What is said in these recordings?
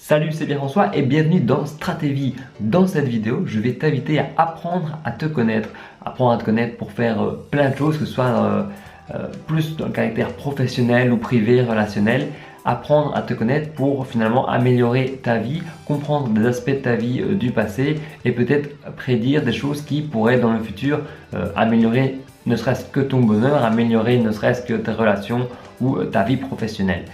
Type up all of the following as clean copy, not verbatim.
Salut, c'est Pierre-François et bienvenue dans Stratégie. Dans cette vidéo, je vais t'inviter à apprendre à te connaître. Apprendre à te connaître pour faire plein de choses, que ce soit plus dans le caractère professionnel ou privé, relationnel. Apprendre à te connaître pour finalement améliorer ta vie, comprendre des aspects de ta vie du passé et peut-être prédire des choses qui pourraient dans le futur améliorer ne serait-ce que ton bonheur, améliorer ne serait-ce que tes relations ou ta vie professionnelle.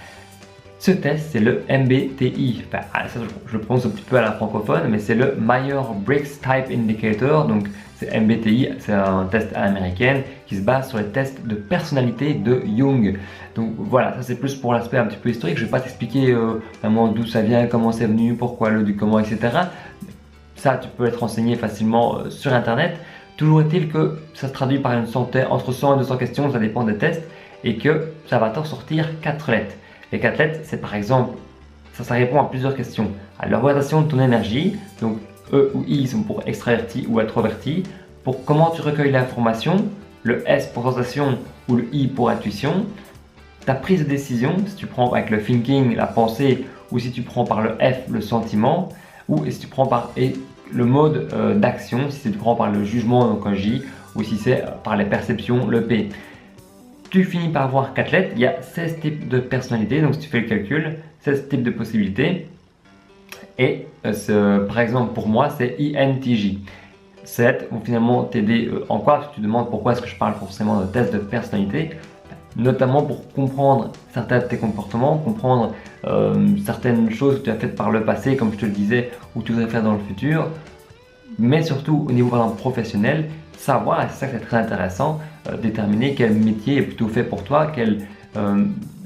Ce test, c'est le MBTI. Enfin, ça, je le prononce un petit peu à la francophone, mais c'est le Myers-Briggs Type Indicator. Donc, c'est MBTI, c'est un test à l'américaine qui se base sur les tests de personnalité de Jung. Donc voilà, ça c'est plus pour l'aspect un petit peu historique. Je ne vais pas t'expliquer vraiment d'où ça vient, comment c'est venu, pourquoi, le, du, comment, etc. Ça, tu peux être renseigné facilement sur Internet. Toujours est-il que ça se traduit par une centaine, entre 100 et 200 questions, ça dépend des tests, et que ça va t'en sortir 4 lettres. Les 4 lettres, c'est par exemple, ça répond à plusieurs questions. À l'orientation de ton énergie, donc E ou I sont pour extraverti ou introverti, pour comment tu recueilles l'information, le S pour sensation ou le I pour intuition, ta prise de décision, si tu prends avec le thinking, la pensée, ou si tu prends par le F, le sentiment, ou si tu prends par le mode d'action, si tu prends par le jugement, donc un J, ou si c'est par les perceptions, le P. Tu finis par avoir 4 lettres, il y a 16 types de personnalités, donc si tu fais le calcul, 16 types de possibilités. Et par exemple pour moi c'est INTJ. 7 vont finalement t'aider en quoi? Tu te demandes pourquoi est-ce que je parle forcément de test de personnalité, notamment pour comprendre certains de tes comportements, comprendre certaines choses que tu as faites par le passé, comme je te le disais, ou tu voudrais faire dans le futur, mais surtout au niveau par exemple professionnel, savoir, et c'est ça que c'est très intéressant, déterminer quel métier est plutôt fait pour toi,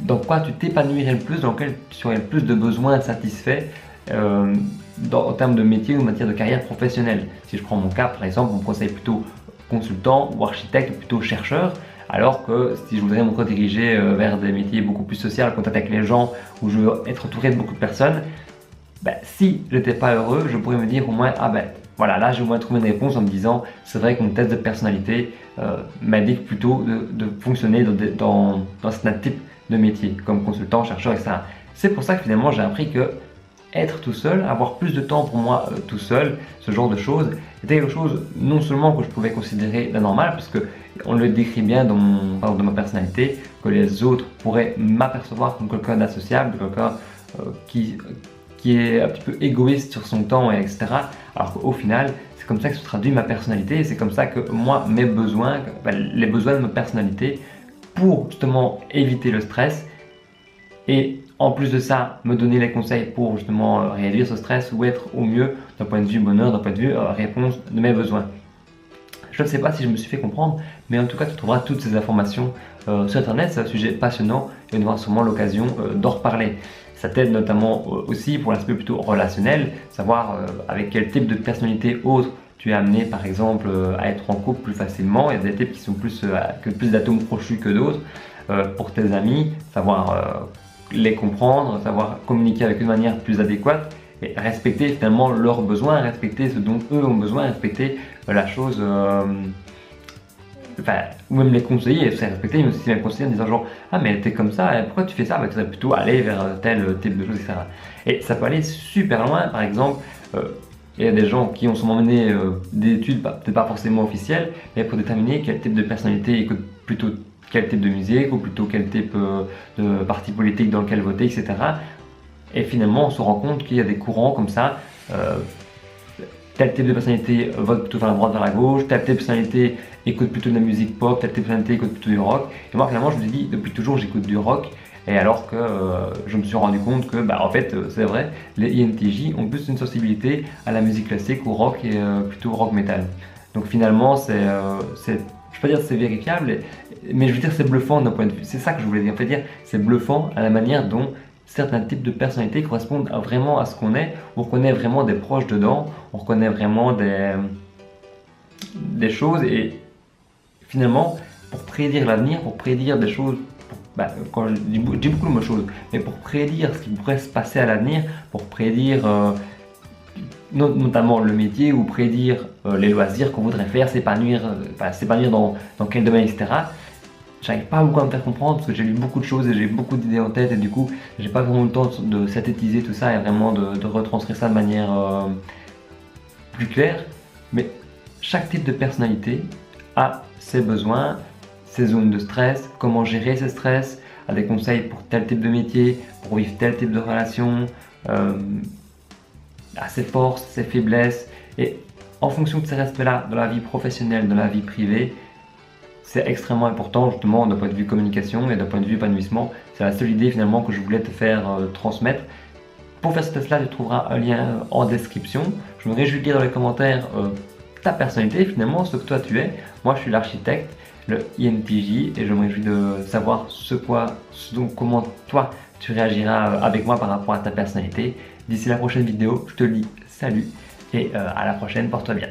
dans quoi tu t'épanouirais le plus, dans lequel tu aurais le plus de besoins satisfaits en termes de métier ou en matière de carrière professionnelle. Si je prends mon cas par exemple, on me conseille plutôt consultant ou architecte ou plutôt chercheur, alors que si je voudrais me rediriger vers des métiers beaucoup plus sociaux, contact avec les gens, où je veux être entouré de beaucoup de personnes, si je n'étais pas heureux, je pourrais me dire au moins, voilà, là j'ai au moins trouvé une réponse en me disant, c'est vrai que mon test de personnalité m'indique plutôt de fonctionner dans certains types de métiers, comme consultant, chercheur, etc. C'est pour ça que finalement j'ai appris que être tout seul, avoir plus de temps pour moi tout seul, ce genre de choses, était quelque chose non seulement que je pouvais considérer normal, parce que on le décrit bien dans ma personnalité, que les autres pourraient m'apercevoir comme quelqu'un d'associable, quelqu'un qui est un petit peu égoïste sur son temps, etc. Alors qu'au final, c'est comme ça que se traduit ma personnalité, et c'est comme ça que moi, mes besoins, les besoins de ma personnalité, pour justement éviter le stress, et en plus de ça, me donner les conseils pour justement réduire ce stress ou être au mieux d'un point de vue bonheur, d'un point de vue réponse de mes besoins. Je ne sais pas si je me suis fait comprendre, mais en tout cas, tu trouveras toutes ces informations sur Internet. C'est un sujet passionnant et on aura sûrement l'occasion d'en reparler. Ça t'aide notamment aussi pour l'aspect plutôt relationnel, savoir avec quel type de personnalité autre tu es amené par exemple à être en couple plus facilement. Il y a des types qui sont plus d'atomes crochus que d'autres. Pour tes amis, savoir les comprendre, savoir communiquer avec eux de manière plus adéquate et respecter finalement leurs besoins, respecter ce dont eux ont besoin, respecter la chose, ou même les conseiller, c'est respecter, mais aussi les conseiller en disant genre ah mais t'es comme ça, pourquoi tu fais ça? Tu devrais plutôt aller vers tel type de choses, etc. Et ça peut aller super loin, par exemple, il y a des gens qui ont sûrement mené des études, peut-être pas forcément officielles, mais pour déterminer quel type de personnalité écoute plutôt quel type de musique ou plutôt quel type de parti politique dans lequel voter, etc. Et finalement, on se rend compte qu'il y a des courants comme ça. Tel type de personnalité vote plutôt vers la droite, vers la gauche, tel type de personnalité écoute plutôt de la musique pop, tel type de personnalité écoute plutôt du rock. Et moi, finalement, je me dis, depuis toujours, j'écoute du rock. Et alors que je me suis rendu compte que, en fait, c'est vrai, les INTJ ont plus une sensibilité à la musique classique, au rock et plutôt rock metal. Donc finalement, je ne vais pas dire que c'est vérifiable, mais je veux dire c'est bluffant d'un point de vue. C'est ça que je voulais dire. En fait, c'est bluffant à la manière dont certains types de personnalités correspondent vraiment à ce qu'on est. On reconnaît vraiment des proches dedans, on reconnaît vraiment des choses, et finalement, pour prédire l'avenir, pour prédire des choses, quand je dis beaucoup de choses, mais pour prédire ce qui pourrait se passer à l'avenir, pour prédire notamment le métier ou prédire les loisirs qu'on voudrait faire, s'épanouir dans quel domaine, etc. j'arrive pas beaucoup à me faire comprendre parce que j'ai lu beaucoup de choses et j'ai beaucoup d'idées en tête et du coup j'ai pas vraiment le temps de synthétiser tout ça et vraiment de retranscrire ça de manière plus claire. Mais chaque type de personnalité a ses besoins, ses zones de stress, comment gérer ses stress, a des conseils pour tel type de métier, pour vivre tel type de relation, a ses forces, ses faiblesses et en fonction de ces aspects-là, dans la vie professionnelle, dans la vie privée, c'est extrêmement important justement d'un point de vue communication et d'un point de vue épanouissement. C'est la seule idée finalement que je voulais te faire transmettre. Pour faire ce test-là, tu trouveras un lien en description. Je me réjouis de lire dans les commentaires ta personnalité, finalement, ce que toi tu es. Moi, je suis l'architecte, le INTJ, et je me réjouis de savoir comment toi tu réagiras avec moi par rapport à ta personnalité. D'ici la prochaine vidéo, je te dis salut et à la prochaine, porte-toi bien.